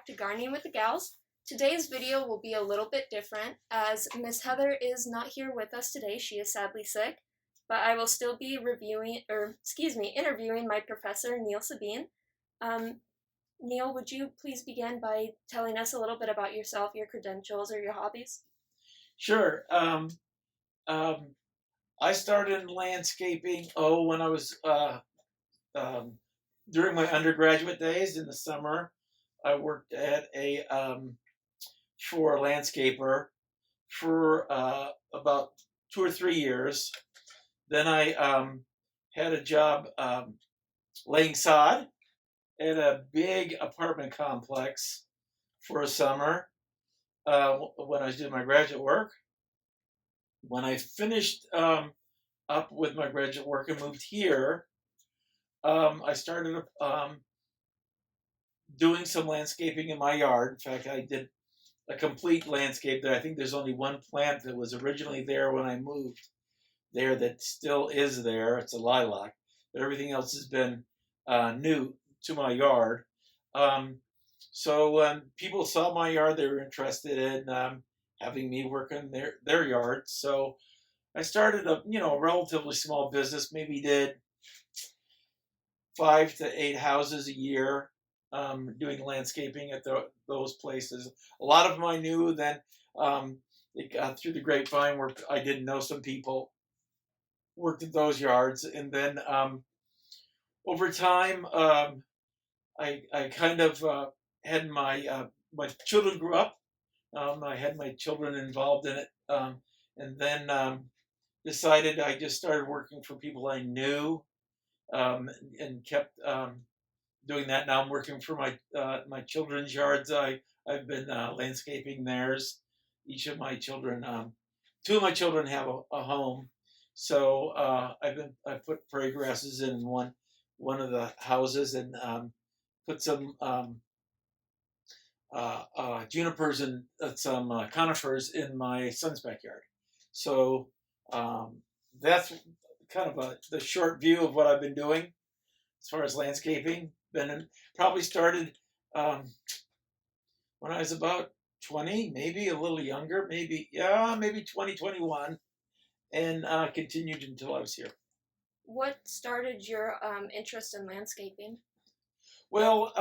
back to Gardening with the Gals. Today's video will be a little bit different as Miss Heather is not here with us today. She is sadly sick, but I will still be interviewing my professor, Neil Sabine. Neil, would you please begin by telling us a little bit about yourself, your credentials, or your hobbies? Sure. I started in landscaping, when I was during my undergraduate days in the summer. I worked at for a landscaper for about 2 or 3 years. Then I had a job laying sod at a big apartment complex for a summer when I was doing my graduate work. When I finished up with my graduate work and moved here, I started doing some landscaping in my yard. In fact, I did a complete landscape there. I think there's only one plant that was originally there when I moved there that still is there. It's a lilac, but everything else has been new to my yard. So when people saw my yard, they were interested in having me work in their yard. So I started a relatively small business. Maybe did 5 to 8 houses a year, doing landscaping at those places. A lot of them I knew. Then it got through the grapevine where I didn't know some people worked at those yards, and then over time I kind of had my children grew up. I had my children involved in it, and then decided I just started working for people I knew, and kept doing that. Now I'm working for my children's yards. I've been landscaping theirs. Each of my children, 2 of my children have a home, so I put prairie grasses in one of the houses, and put some junipers and some conifers in my son's backyard. So that's kind of the short view of what I've been doing as far as landscaping. Probably started when I was about 20, maybe a little younger, maybe 20, 21, and continued until I was here. What started your interest in landscaping? Well,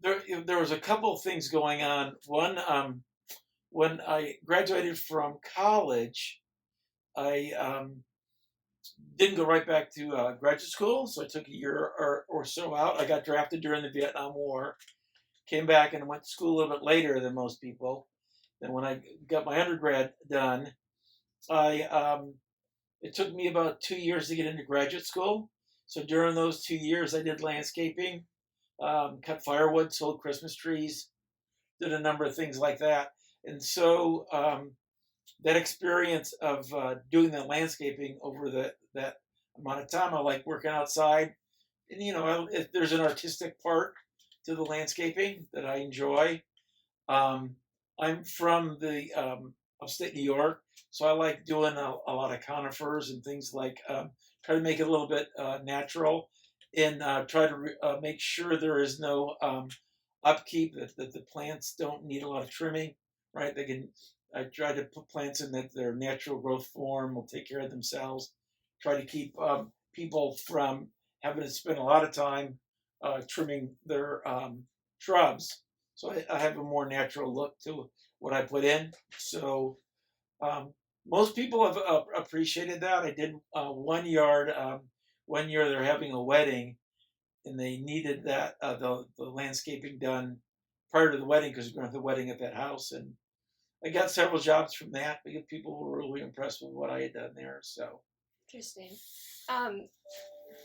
there was a couple of things going on. One, when I graduated from college, I didn't go right back to graduate school, so I took a year or so out. I got drafted during the Vietnam War, came back and went to school a little bit later than most people. Then when I got my undergrad done, it took me about 2 years to get into graduate school. So during those 2 years, I did landscaping, cut firewood, sold Christmas trees, did a number of things like that. And so that experience of doing the landscaping over that amount of time, I like working outside. And there's an artistic part to the landscaping that I enjoy. I'm from the upstate New York, so I like doing a lot of conifers and things like try to make it a little bit natural, and try to make sure there is no upkeep, that the plants don't need a lot of trimming, right? I try to put plants in that their natural growth form will take care of themselves. Try to keep people from having to spend a lot of time trimming their shrubs. So I have a more natural look to what I put in. So most people have appreciated that. I did one yard. One year they're having a wedding, and they needed that the landscaping done prior to the wedding because we're going to have the wedding at that house. And I got several jobs from that because people were really impressed with what I had done there. So Interesting.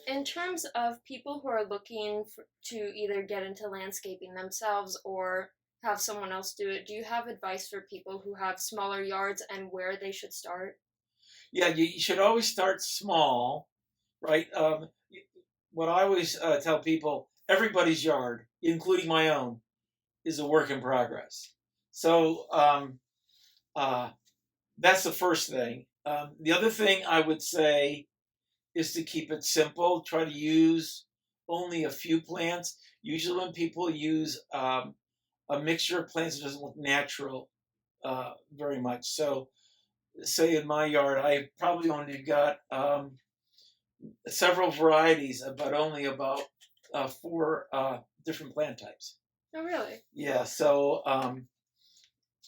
In terms of people who are looking to either get into landscaping themselves or have someone else do it, do you have advice for people who have smaller yards and where they should start? yeah, you should always start small, right? What I always tell people, everybody's yard, including my own, is a work in progress. So that's the first thing. The other thing I would say is to keep it simple. Try to use only a few plants. Usually when people use a mixture of plants that doesn't look natural very much. So, say in my yard, I probably only got several varieties, but only about four different plant types. Oh, really? Yeah. So,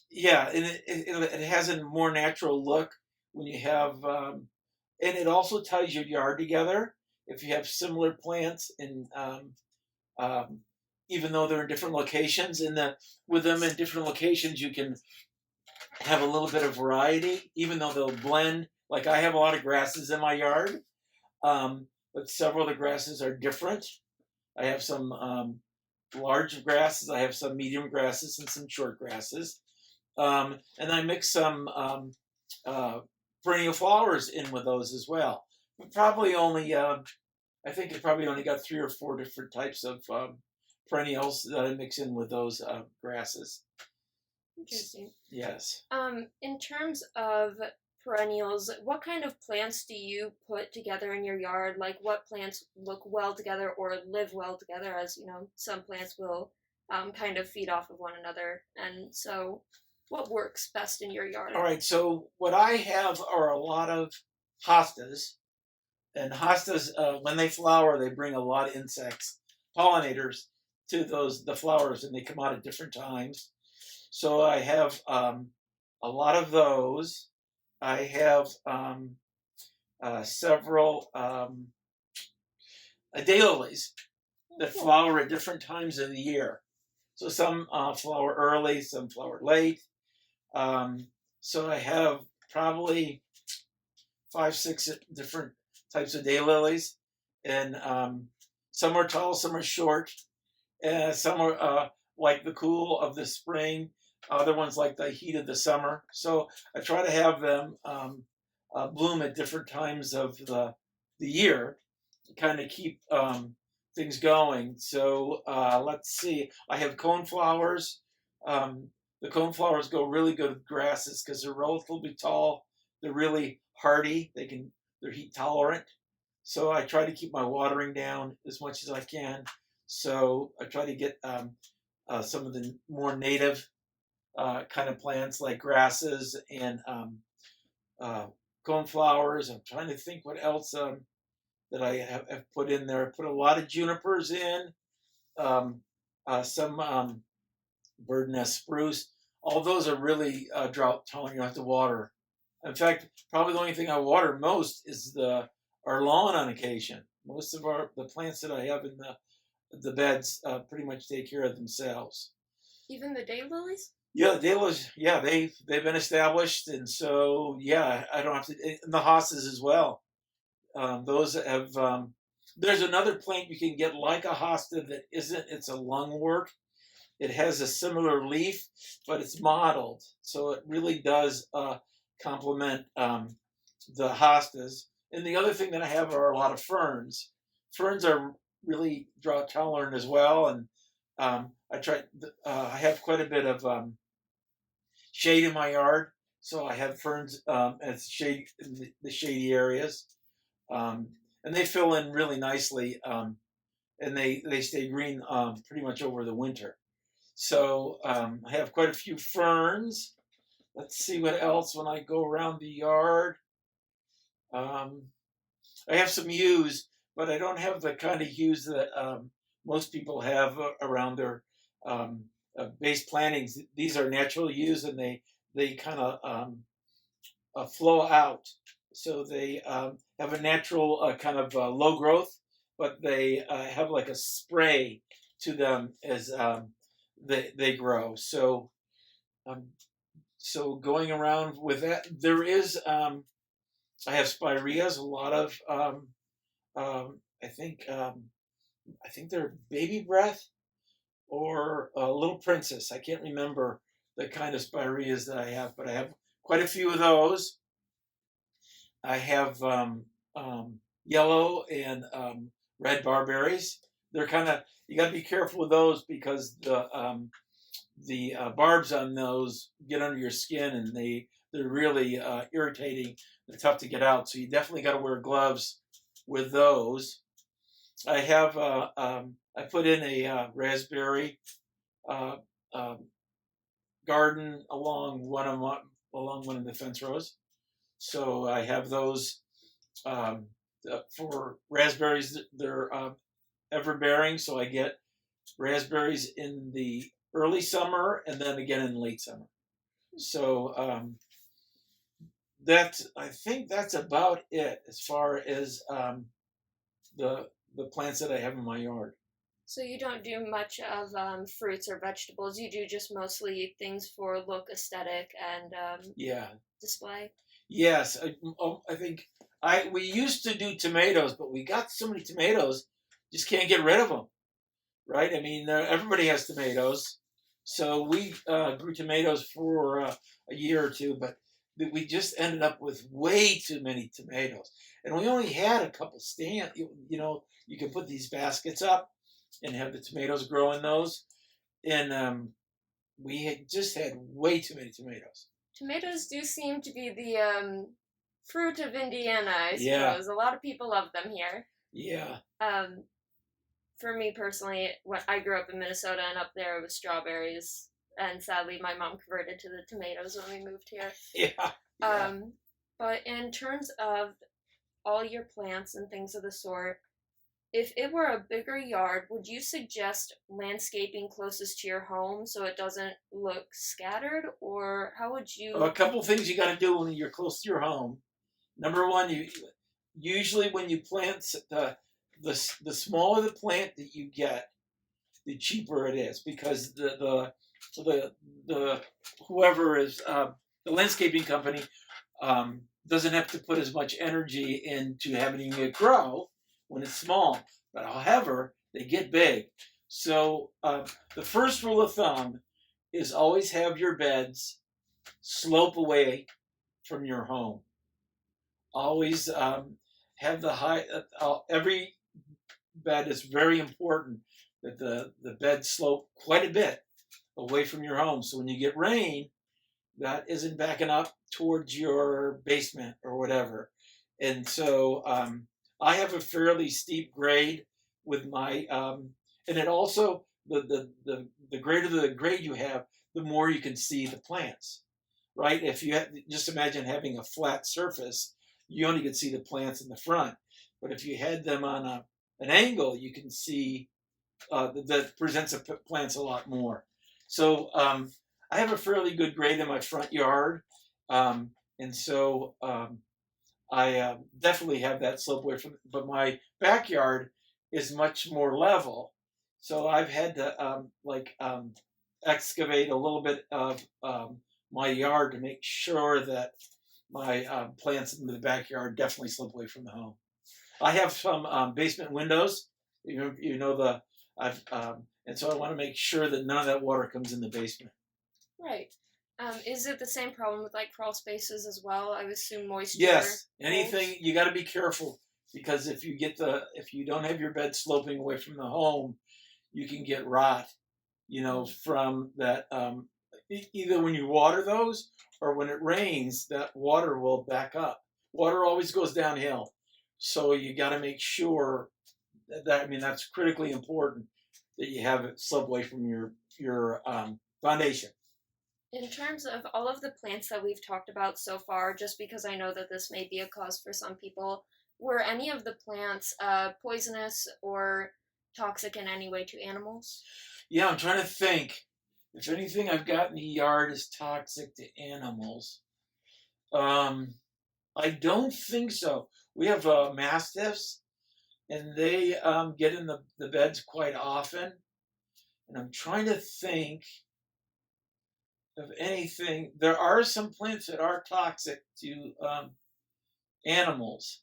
yeah, and it has a more natural look when you have, and it also ties your yard together if you have similar plants and um, even though they're in different locations, and with them in different locations, you can have a little bit of variety, even though they'll blend. Like I have a lot of grasses in my yard, but several of the grasses are different. I have some large grasses, I have some medium grasses, and some short grasses. And I mix some uh, perennial flowers in with those as well. But probably only, I think it probably only got three or four different types of perennials that I mix in with those grasses. Interesting. Yes. In terms of perennials, what kind of plants do you put together in your yard? Like, what plants look well together or live well together? As you know, some plants will kind of feed off of one another. And so, what works best in your yard? All right. So what I have are a lot of hostas, and hostas when they flower, they bring a lot of insects, pollinators to the flowers, and they come out at different times. So I have a lot of those. I have several daylilies that flower at different times of the year. So some flower early, some flower late. So I have probably 5, 6 different types of daylilies, and some are tall, some are short, and some are like the cool of the spring. Other ones like the heat of the summer. So I try to have them bloom at different times of the year to kind of keep things going. So let's see. I have coneflowers. The coneflowers go really good with grasses because they're relatively tall. They're really hardy. They're heat tolerant. So I try to keep my watering down as much as I can. So I try to get some of the more native kind of plants like grasses and coneflowers. I'm trying to think what else that I have put in there. I put a lot of junipers in, some bird nest spruce. All those are really drought tolerant. You don't have to water. In fact, probably the only thing I water most is our lawn on occasion. Most of the plants that I have in the beds pretty much take care of themselves. Even the daylilies? Yeah, they've been established, and so yeah, I don't have to. And the hostas as well. Those have. There's another plant you can get like a hosta that isn't. It's a lungwort. It has a similar leaf, but it's mottled, so it really does complement the hostas. And the other thing that I have are a lot of ferns. Ferns are really drought tolerant as well, and I try. I have quite a bit of shade in my yard, so I have ferns as shade in the shady areas, and they fill in really nicely, and they stay green pretty much over the winter. So I have quite a few ferns. Let's see what else when I go around the yard. Um, I have some yews, but I don't have the kind of yews that most people have around their base plantings. These are natural yews, and they kind of flow out. So they have a natural kind of low growth, but they have like a spray to them as they grow. Um, so going around with that, there is I have spireas, a lot of I think they're baby breath or little princess. I can't remember the kind of spireas that I have, but I have quite a few of those. I have yellow and red barberries. They're kind of, you got to be careful with those because the barbs on those get under your skin, and they're really irritating. They're tough to get out, so you definitely got to wear gloves with those. I have I put in a raspberry garden along one of the fence rows. So I have those for raspberries. They're ever bearing, so I get raspberries in the early summer and then again in late summer. So I think that's about it as far as the plants that I have in my yard. So you don't do much of fruits or vegetables. You do just mostly things for look, aesthetic, and Yeah. display. Yes, I think we used to do tomatoes, but we got so many tomatoes, just can't get rid of them, right? I mean, everybody has tomatoes, so we grew tomatoes for a year or two, but we just ended up with way too many tomatoes, and we only had a couple stand. You can put these baskets up and have the tomatoes grow in those, and we had just had way too many tomatoes. Tomatoes do seem to be the fruit of Indiana, I Yeah. suppose. A lot of people love them here. Yeah. For me personally, when I grew up in Minnesota and up there it was strawberries, and sadly my mom converted to the tomatoes when we moved here. Yeah. Yeah. But in terms of all your plants and things of the sort, if it were a bigger yard, would you suggest landscaping closest to your home so it doesn't look scattered, or how would you? A couple things you got to do when you're close to your home. Number one, you usually when you plant the smaller the plant that you get, the cheaper it is because the whoever is the landscaping company doesn't have to put as much energy into having it grow when it's small. But however, they get big. So the first rule of thumb is always have your beds slope away from your home. Always have the high. Every bed is very important that the bed slope quite a bit away from your home. So when you get rain, that isn't backing up towards your basement or whatever. And so I have a fairly steep grade with my, and it also the greater the grade you have, the more you can see the plants, right? If you just imagine having a flat surface, you only can see the plants in the front. But if you had them on an angle, you can see that presents the plants a lot more. So I have a fairly good grade in my front yard, and so I definitely have that slope away from. But my backyard is much more level, so I've had to excavate a little bit of my yard to make sure that my plants in the backyard definitely slip away from the home. I have some basement windows. I've and so I want to make sure that none of that water comes in the basement. Right. Is it the same problem with like crawl spaces as well? I would assume moisture. Yes. Anything you got to be careful because if you don't have your bed sloping away from the home, you can get rot. From that. Either when you water those or when it rains, that water will back up. Water always goes downhill, so you got to make sure that's critically important that you have it slope away from your foundation. In terms of all of the plants that we've talked about so far, just because I know that this may be a cause for some people, were any of the plants poisonous or toxic in any way to animals? Yeah, I'm trying to think. If anything I've got in the yard is toxic to animals, I don't think so. We have mastiffs, and they get in the beds quite often. And I'm trying to think of anything. There are some plants that are toxic to animals,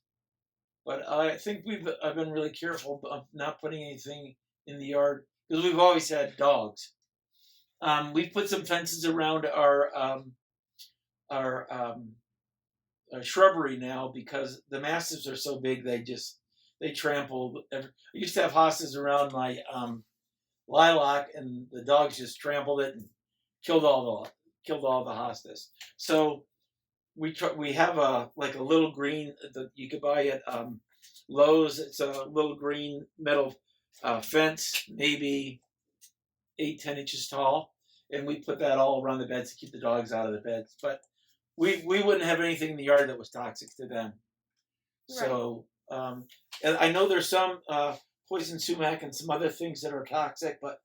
but I think I've been really careful of not putting anything in the yard because we've always had dogs. We've put some fences around our shrubbery now because the mastiffs are so big they trample. I used to have hostas around my lilac, and the dogs just trampled it and killed all the hostas. So we have a little green that you could buy at Lowe's. It's a little green metal fence, maybe 8-10 inches tall, and we put that all around the beds to keep the dogs out of the beds. But we wouldn't have anything in the yard that was toxic to them. Right. So and I know there's some poison sumac and some other things that are toxic, but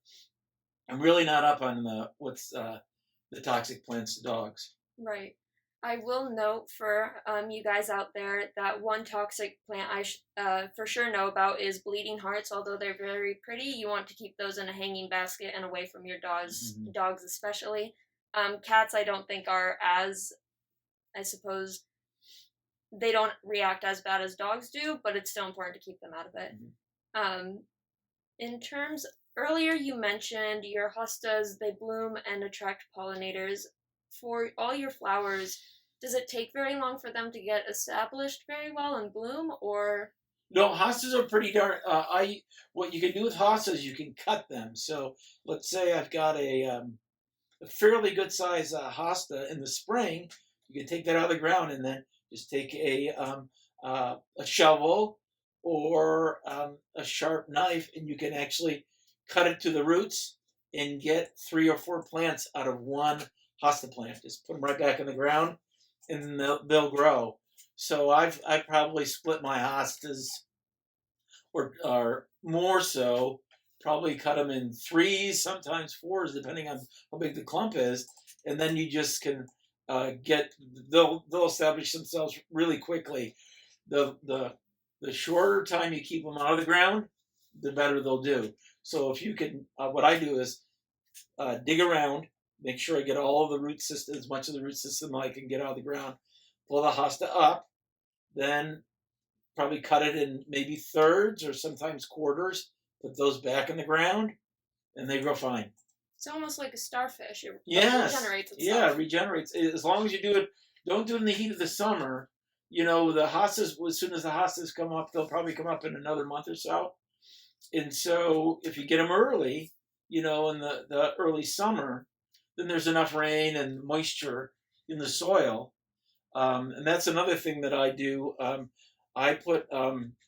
I'm really not up on what's the toxic plants to dogs. Right. I will note for you guys out there that one toxic plant for sure know about is bleeding hearts. Although they're very pretty, you want to keep those in a hanging basket and away from your Mm-hmm. dogs especially. Cats, I don't think are as, I suppose, they don't react as bad as dogs do, but it's still important to keep them out of it. Mm-hmm. Um, in terms, earlier you mentioned your hostas, they bloom and attract pollinators. For all your flowers, does it take very long for them to get established very well and bloom, or? No, hostas are pretty darn. I What you can do with hostas, you can cut them. So let's say I've got a fairly good size hosta in the spring. You can take that out of the ground and then just take a shovel or a sharp knife, and you can actually cut it to the roots and get 3 or 4 plants out of one hosta plant. Just put them right back in the ground, and then they'll grow. So I probably split my hostas, or more so, probably cut them in threes, sometimes fours, depending on how big the clump is, and then you just can get they'll establish themselves really quickly. The shorter time you keep them out of the ground, the better they'll do. So if you can, what I do is dig around, make sure I get all of the root system, as much of the root system I can get out of the ground, pull the hosta up, then probably cut it in maybe thirds or sometimes quarters, put those back in the ground, and they grow fine. It's almost like a starfish. It Yes, regenerates yeah, itself. it regenerates. As long as you do it, don't do it in the heat of the summer. You know, the hostas, as soon as the hostas come up, they'll probably come up in another month or so. And so if you get them early, in the early summer, then there's enough rain and moisture in the soil. And that's another thing that I do. I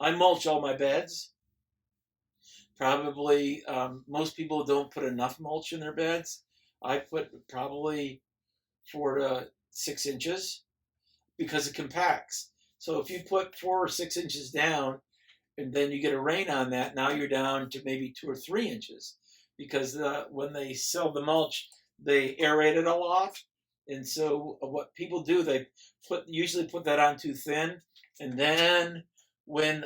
mulch all my beds. Probably most people don't put enough mulch in their beds. I put probably 4 to 6 inches because it compacts. So if you put 4 or 6 inches down and then you get a rain on that, now you're down to maybe 2 or 3 inches because when they sell the mulch, they aerate it a lot. And so what people do, they usually put that on too thin, and then when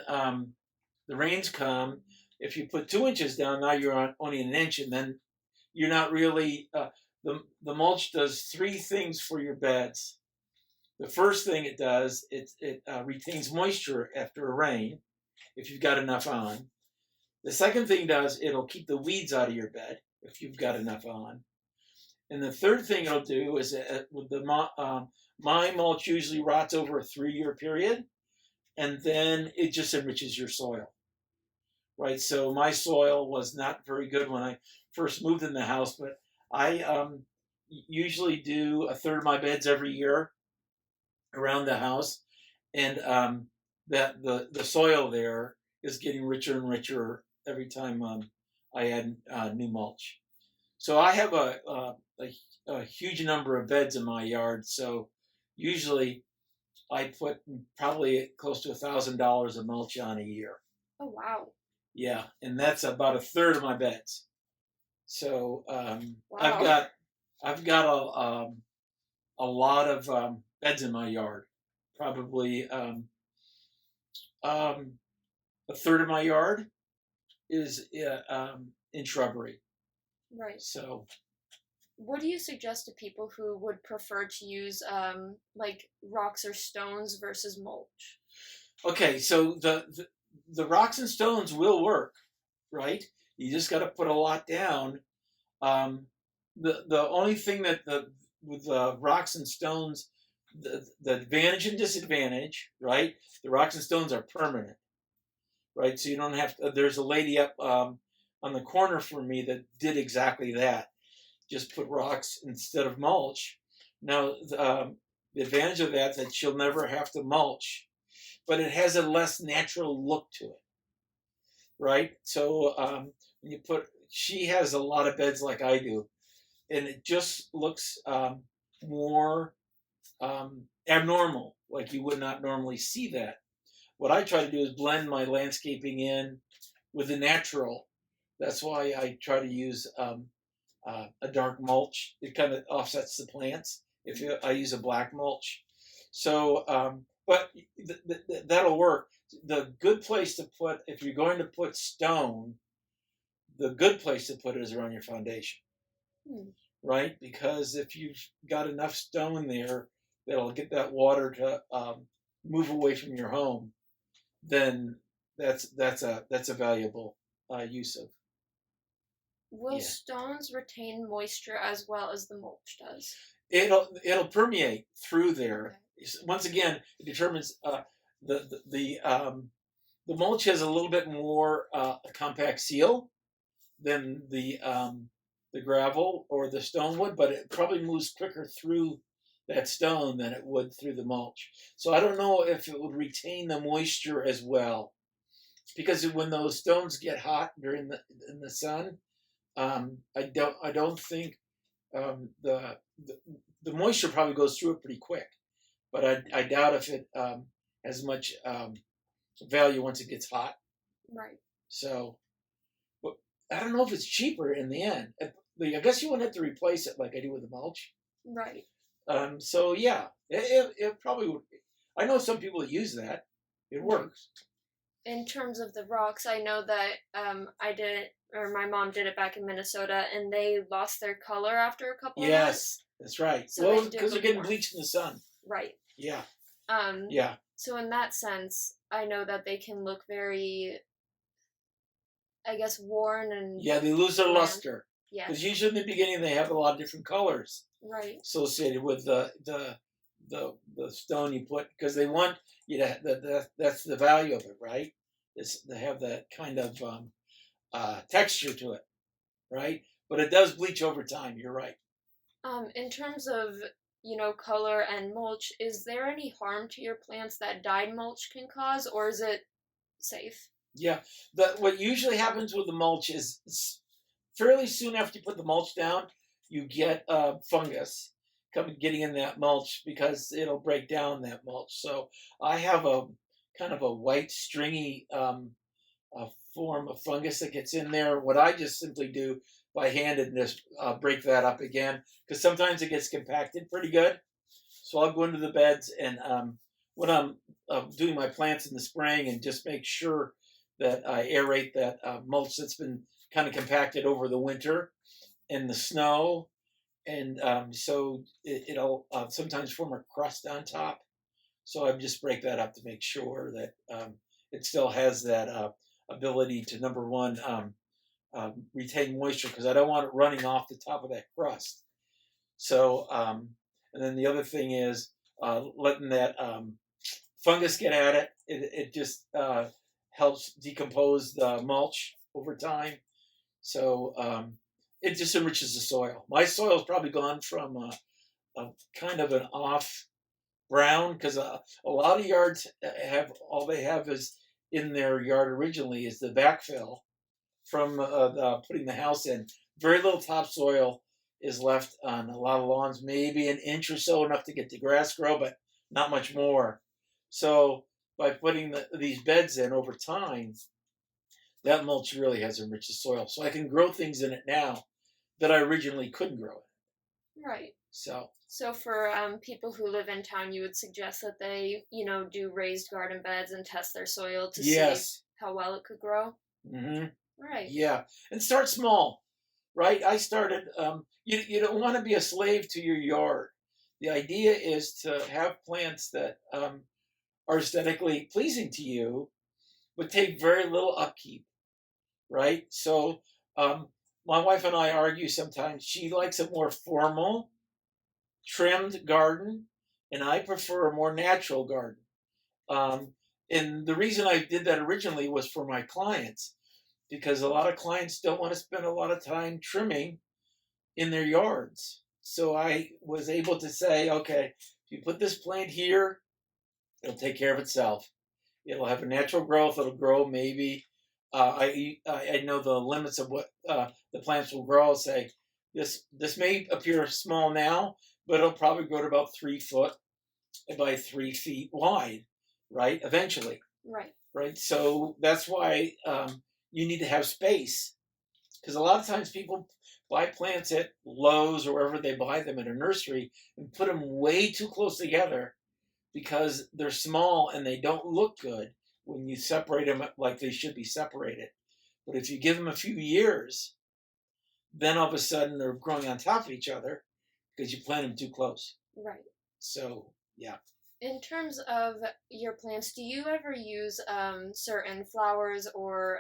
the rains come, if you put 2 inches down, now you're on only an inch, and then you're not really. The mulch does 3 things for your beds. The first thing it does, it retains moisture after a rain, if you've got enough on. The second thing it does, it'll keep the weeds out of your bed if you've got enough on. And the third thing it'll do is with my mulch usually rots over a 3-year period, and then it just enriches your soil. Right, so my soil was not very good when I first moved in the house, but I usually do a third of my beds every year around the house, and that the soil there is getting richer and richer every time I add new mulch. So I have a huge number of beds in my yard. So usually I put probably close to $1,000 of mulch on a year. Oh wow! Yeah, and that's about a third of my beds. So Wow. I've got a lot of beds in my yard. Probably a third of my yard is in shrubbery. Right. So What do you suggest to people who would prefer to use like rocks or stones versus mulch? okay, so the rocks and stones will work, right? You just got to put a lot down. The only thing that with rocks and stones, the advantage and disadvantage, right? The rocks and stones are permanent, right? So you don't have to. There's a lady up on the corner for me that did exactly that. Just put rocks instead of mulch. Now the advantage of that is that she'll never have to mulch, but it has a less natural look to it, right? So when you put, she has a lot of beds like I do, and it just looks more abnormal, like you would not normally see that. What I try to do is blend my landscaping in with the natural. That's why I try to use a dark mulch. It kind of offsets the plants. I use a black mulch, so but that'll work. The good place to put, if you're going to put stone, the good place to put it is around your foundation, Hmm. right? Because if you've got enough stone there that'll get that water to move away from your home, then that's a valuable use of. Will Yeah. stones retain moisture as well as the mulch does? It'll permeate through Okay. there. Once again, it determines the mulch has a little bit more compact seal than the gravel or the stone would, but it probably moves quicker through that stone than it would through the mulch. So I don't know if it would retain the moisture as well, because when those stones get hot during in the sun, I don't think the the moisture probably goes through it pretty quick, but I doubt if it has much value once it gets hot. Right. So, but I don't know if it's cheaper in the end. I guess you wouldn't have to replace it like I do with the mulch. Right. So yeah, it probably would. I know some people that use that. It works. In terms of the rocks, I know that I did it, or my mom did it back in Minnesota, and they lost their color after a couple of Yes, months. that's right. So Well, they did because they're look getting more. bleached in the sun. Right. Yeah, Um. yeah, So in that sense, I know that they can look very, I guess, worn and yeah. They lose their bland. luster because Yes. usually in the beginning they have a lot of different colors Right. associated with the stone you put, because they want you to that's the value of it, right? Is to have that kind of texture to it, right? But it does bleach over time. You're right. In terms of, color and mulch, is there any harm to your plants that dyed mulch can cause, or is it safe? Yeah. What usually happens with the mulch is fairly soon after you put the mulch down, you get fungus getting in that mulch because it'll break down that mulch. So I have a kind of a white stringy a form of fungus that gets in there. What I just simply do by hand and just break that up again, because sometimes it gets compacted pretty good. So I'll go into the beds and when I'm doing my plants in the spring, and just make sure that I aerate that mulch that's been kind of compacted over the winter and the snow, and so it'll sometimes form a crust on top. So I just break that up to make sure that it still has that ability to, number one, retain moisture, because I don't want it running off the top of that crust. So, and then the other thing is letting that fungus get at it. It just helps decompose the mulch over time. So it just enriches the soil. My soil's probably gone from a kind of an off brown, because a lot of yards have, all they have is in their yard originally is the backfill from putting the house in. Very little topsoil is left on a lot of lawns, maybe an inch or so, enough to get the grass grow, but not much more. So by putting these beds in over time, that mulch really has enriched the soil. So I can grow things in it now that I originally couldn't grow it. Right. So So for people who live in town, you would suggest that they, do raised garden beds and test their soil to see yes, how well it could grow. hmm Right. yeah, and start small, right? I started. You don't want to be a slave to your yard. The idea is to have plants that are aesthetically pleasing to you, but take very little upkeep, right? So my wife and I argue sometimes. She likes a more formal, trimmed garden, and I prefer a more natural garden. Um, and the reason I did that originally was for my clients, because a lot of clients don't want to spend a lot of time trimming in their yards. So I was able to say, okay, if you put this plant here, it'll take care of itself. It'll have a natural growth. It'll grow maybe. I know the limits of what the plants will grow. I'll say This may appear small now, but it'll probably grow to about 3 foot by 3 feet wide, right? Eventually, Right. right? So that's why you need to have space, because a lot of times people buy plants at Lowe's or wherever they buy them in a nursery and put them way too close together because they're small and they don't look good when you separate them like they should be separated. But if you give them a few years, then all of a sudden they're growing on top of each other because you plant them too close. Right. So, yeah. In terms of your plants, do you ever use certain flowers or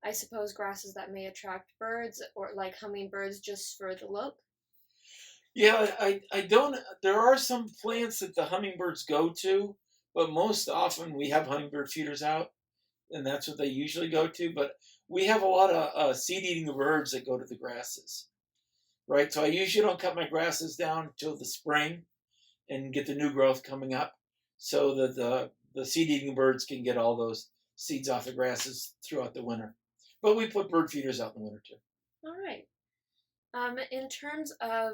I suppose grasses that may attract birds or like hummingbirds just for the look? Yeah, I don't. There are some plants that the hummingbirds go to, but most often we have hummingbird feeders out, and that's what they usually go to. But we have a lot of seed eating birds that go to the grasses, right? So I usually don't cut my grasses down until the spring and get the new growth coming up so that the seed eating birds can get all those seeds off the grasses throughout the winter. But we put bird feeders out in the winter too. All right. In terms of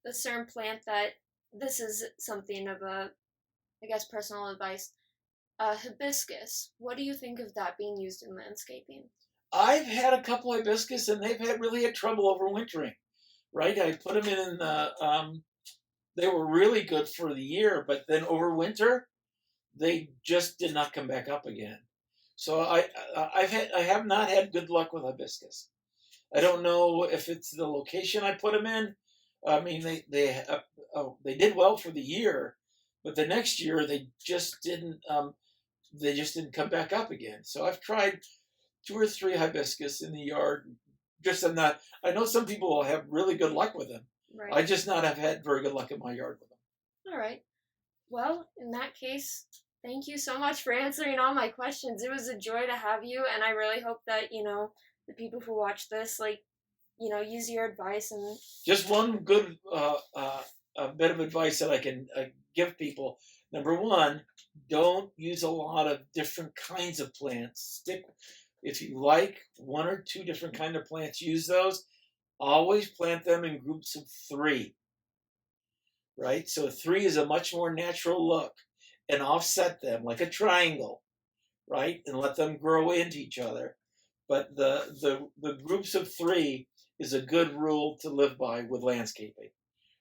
a certain plant that this is something of a, I guess, personal advice. Hibiscus. What do you think of that being used in landscaping? I've had a couple hibiscus and they've had really had trouble overwintering, right? I put them in the, they were really good for the year, but then over winter, they just did not come back up again. So I have not had good luck with hibiscus. I don't know if it's the location I put them in. I mean, they did well for the year, but the next year they just didn't come back up again. So I've tried 2 or 3 hibiscus in the yard. Just I'm not. I know some people will have really good luck with them. Right. I just not have had very good luck in my yard with them. All right. Well, in that case, thank you so much for answering all my questions. It was a joy to have you, and I really hope that, the people who watch this, use your advice and. Just one good a bit of advice that I can give people. Number one, don't use a lot of different kinds of plants. Stick if you like 1 or 2 different kind of plants. Use those. Always plant them in groups of 3. Right, so 3 is a much more natural look, and offset them like a triangle, right, and let them grow into each other. But the groups of 3 is a good rule to live by with landscaping.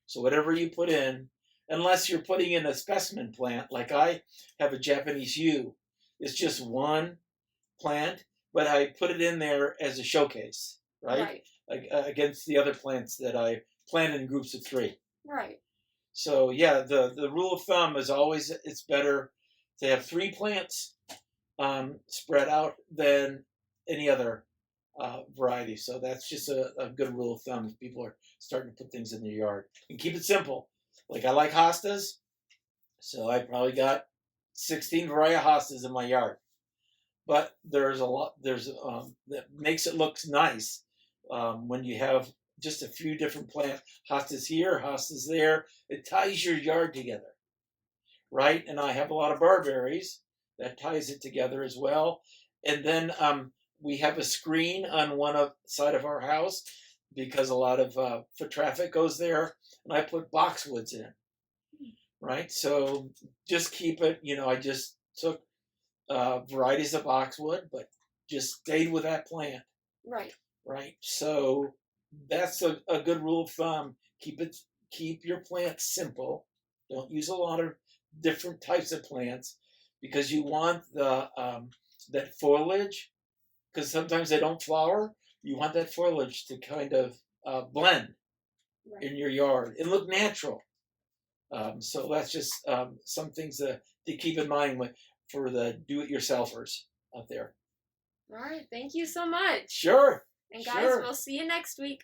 So whatever you put in, unless you're putting in a specimen plant, like I have a Japanese yew, it's just one plant, but I put it in there as a showcase, right? Against the other plants that I plant in groups of 3. Right. So yeah, the rule of thumb is always it's better to have 3 plants spread out than any other variety. So that's just a good rule of thumb if people are starting to put things in their yard. And keep it simple. Like I like hostas, so I probably got 16 variety of hostas in my yard. But there's a lot that makes it look nice when you have just a few different plant hostas here, hostas there. It ties your yard together, right? And I have a lot of barberries that ties it together as well. And then we have a screen on one side of our house because a lot of foot traffic goes there, and I put boxwoods in, right? So just keep it. I just took varieties of boxwood, but just stayed with that plant. Right. Right. So that's a good rule of thumb. Keep your plants simple. Don't use a lot of different types of plants because you want that foliage. Because sometimes they don't flower. You want that foliage to kind of blend in your yard and look natural. So that's just some things to keep in mind for the do-it-yourselfers out there. All right. Thank you so much. Sure. And guys, we'll see you next week.